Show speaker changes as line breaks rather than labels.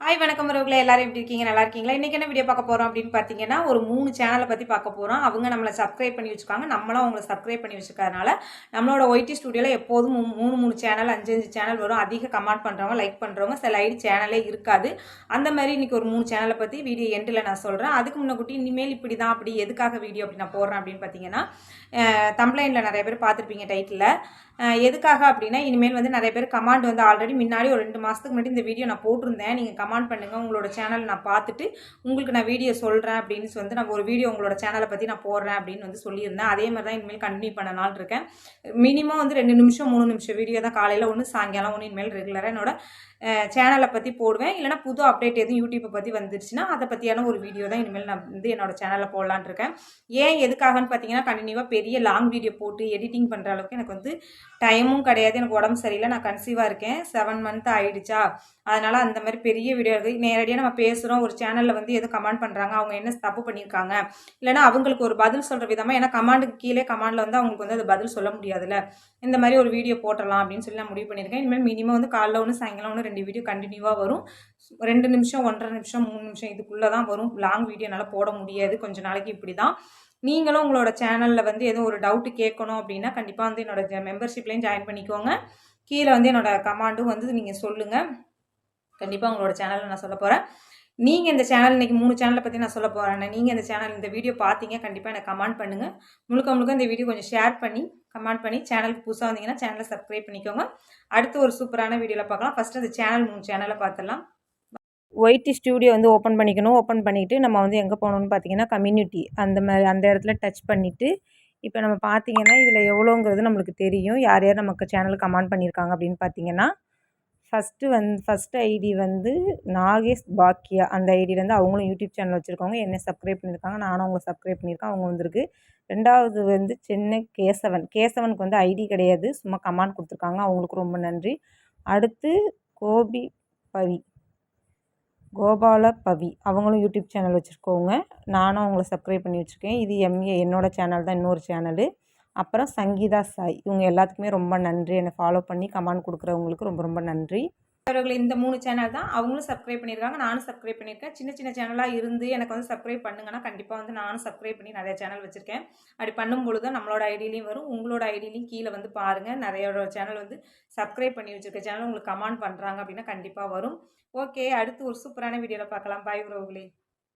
Hi வணக்கம் உறவுகளே, எல்லாரும் எப்படி இருக்கீங்க? நல்லா இருக்கீங்களா? இன்னைக்கு என்ன வீடியோ பார்க்க போறோம் அப்படின்னு பார்த்தீங்கன்னா, ஒரு 3 சேனலை பத்தி பார்க்க போறோம். அவங்க நம்மள சப்ஸ்கிரைப் பண்ணி வச்சுருக்காங்க. நம்மளும் அவங்கள சப்ஸ்கிரைப் பண்ணி வச்சிருக்கறனால, நம்மளோட ஒய்டி ஸ்டுடியோல எப்போதும் 3 சேனல் 5 சேனல் வரும். அதிக கமெண்ட் பண்றவங்க, லைக் பண்றவங்க, சில ஐடி சேனலே இருக்காது. அந்த மாதிரி இன்னைக்கு ஒரு 3 சேனலை பத்தி வீடியோ எண்டில் நான் சொல்றேன். அதுக்கு முன்னக்கூட்டி இனிமேல் இப்படிதான் அப்படி எதுக்காக வீடியோ அப்படி நான் போடுறேன் அப்படின்னு பார்த்தீங்கன்னா, தம்ப்லைன்ல நிறைய பேர் பார்த்துருப்பீங்க டைட்டில். எதுக்காக அப்படின்னா, இனிமேல் வந்து நிறைய பேர் கமாண்ட் வந்து ஆல்ரெடி முன்னாடி ஒரு 2 மாதத்துக்கு முன்னாடி இந்த வீடியோ நான் போட்டிருந்தேன். நீங்கள் கமெண்ட் பண்ணுங்கள், உங்களோட சேனல் நான் பார்த்துட்டு உங்களுக்கு நான் வீடியோ சொல்கிறேன் அப்படின்னு வந்து நான் ஒரு வீடியோ உங்களோட சேனலை பற்றி நான் போடுறேன் அப்படின்னு வந்து சொல்லியிருந்தேன். அதே மாதிரி தான் இனிமேல் கண்டினியூ பண்ணலான்னு இருக்கேன். மினிமம் வந்து 2 நிமிஷம் 3 நிமிஷம் வீடியோ தான், காலையில் ஒன்று சாயங்காலம் ஒன்று. இனிமேல் ரெகுலராக என்னோட சேனலை பற்றி போடுவேன். இல்லைனா புது அப்டேட் எதுவும் யூடியூப்பை பற்றி வந்துருச்சுன்னா அதை பற்றியான ஒரு வீடியோ தான் இனிமேல் நான் வந்து என்னோட சேனலில் போடலான்னு இருக்கேன். ஏன் எதுக்காகன்னு பார்த்தீங்கன்னா, கண்டினியூவாக பெரிய லாங் வீடியோ போட்டு எடிட்டிங் பண்ணுற அளவுக்கு எனக்கு வந்து டைமும் கிடையாது. எனக்கு உடம்பு சரியில்லை, நான் கன்சீவாக இருக்கேன். 7 மந்த் ஆயிடுச்சா, அதனால் அந்த மாதிரி பெரிய வீடியோ இருக்குது. நேரடியாக நம்ம பேசுகிறோம், ஒரு சேனலில் வந்து எதுவும் கமெண்ட் பண்ணுறாங்க, அவங்க என்ன தப்பு பண்ணியிருக்காங்க, இல்லைனா அவங்களுக்கு ஒரு பதில் சொல்கிற விதமாக, ஏன்னா கமாண்டுக்கு கீழே கமாண்டில் வந்து அவங்களுக்கு வந்து அது பதில் சொல்ல முடியாதுல்ல. இந்த மாதிரி ஒரு வீடியோ போட்டலாம் அப்படின்னு சொல்லி நான் முடிவு பண்ணியிருக்கேன். இனிமேல் மினிமம் வந்து காலைல ஒன்று சாயங்காலம் ஒன்று 2 வீடியோ கண்டினியூவாக வரும். 2 நிமிஷம் 1.5 நிமிஷம் 3 நிமிஷம் இதுக்குள்ளே தான் வரும். லாங் வீடியோ என்னால் போட முடியாது. கொஞ்சம் நாளைக்கு இப்படி தான். நீங்களும் உங்களோட சேனலில் வந்து எதுவும் ஒரு டவுட்டு கேட்கணும் அப்படின்னா கண்டிப்பாக வந்து என்னோட மெம்பர்ஷிப்லேயும் ஜாயின் பண்ணிக்கோங்க. கீழே வந்து என்னோட கமாண்டும் வந்து நீங்கள் சொல்லுங்கள். கண்டிப்பாக உங்களோட சேனலில் நான் சொல்ல போகிறேன். நீங்கள் இந்த சேனல் இன்றைக்கி 3 சேனலை பற்றி நான் சொல்ல போகிறேன். நீங்கள் இந்த சேனல் இந்த வீடியோ பார்த்தீங்க, கண்டிப்பாக எனக்கு கமெண்ட் பண்ணுங்கள். முழுக்க இந்த வீடியோ கொஞ்சம் ஷேர் பண்ணி கமெண்ட் பண்ணி, சேனலுக்கு புதுசாக வந்தீங்கன்னா சேனலை சப்ஸ்கிரைப் பண்ணிக்கோங்க. அடுத்து ஒரு சூப்பரான வீடியோவில் பார்க்கலாம். ஃபஸ்ட்டு அந்த சேனல் 3 சேனலை பார்த்துடலாம். ஒய்டி ஸ்டுடியோ வந்து ஓப்பன் பண்ணிக்கணும். ஓப்பன் பண்ணிவிட்டு நம்ம வந்து எங்கே போகணுன்னு பார்த்தீங்கன்னா, கம்யூனிட்டி அந்த இடத்துல டச் பண்ணிவிட்டு, இப்போ நம்ம பார்த்தீங்கன்னா இதில் எவ்வளோங்கிறது நம்மளுக்கு தெரியும். யார் யார் நமக்கு சேனலுக்கு கமெண்ட் பண்ணியிருக்காங்க அப்படின்னு பார்த்தீங்கன்னா, ஃபஸ்ட்டு ஐடி வந்து நாகேஷ் பாக்கியா. அந்த ஐடியிலேருந்து அவங்களும் யூடியூப் சேனல் வச்சுருக்கவங்க என்ன சப்ஸ்கிரைப் பண்ணியிருக்காங்க. நானும் அவங்கள சப்ஸ்கிரைப் பண்ணியிருக்கேன், அவங்க வந்திருக்கு. 2வது வந்து சென்னை கேசவனுக்கு வந்து ஐடி கிடையாது, சும்மா கமெண்ட் கொடுத்துருக்காங்க, அவங்களுக்கு ரொம்ப நன்றி. அடுத்து கோபால பவி, அவங்களும் யூடியூப் சேனல் வச்சுருக்கவங்க, நானும் அவங்கள சப்ஸ்கிரைப் பண்ணி வச்சுருக்கேன். இது என்னோடய சேனல் தான், இன்னொரு சேனலு. அப்புறம் சங்கீதா சாய், இவங்க எல்லாத்துக்குமே ரொம்ப நன்றி. என்னை ஃபாலோ பண்ணி கமெண்ட் கொடுக்குறவங்களுக்கு ரொம்ப ரொம்ப நன்றி. அவர்கள் இந்த 3 சேனல் தான், அவங்களும் சப்ஸ்கிரைப் பண்ணியிருக்காங்க, நானும் சப்ஸ்கிரைப் பண்ணியிருக்கேன். சின்ன சின்ன சேனலாக இருந்து எனக்கு வந்து சப்ஸ்கிரைப் பண்ணுங்கன்னா கண்டிப்பாக வந்து நானும் சப்ஸ்கிரைப் பண்ணி நிறைய சேனல் வச்சுருக்கேன். அப்படி பண்ணும்பொழுது நம்மளோட ஐடியிலையும் வரும், உங்களோட ஐடியிலையும் கீழே வந்து பாருங்கள். நிறைய சேனல் வந்து சப்ஸ்கிரைப் பண்ணி வச்சுருக்க சேனல் உங்களுக்கு கமெண்ட் பண்ணுறாங்க அப்படின்னா கண்டிப்பாக வரும். ஓகே, அடுத்து ஒரு சூப்பரான வீடியோவில் பார்க்கலாம். பாய் உறவுகளே.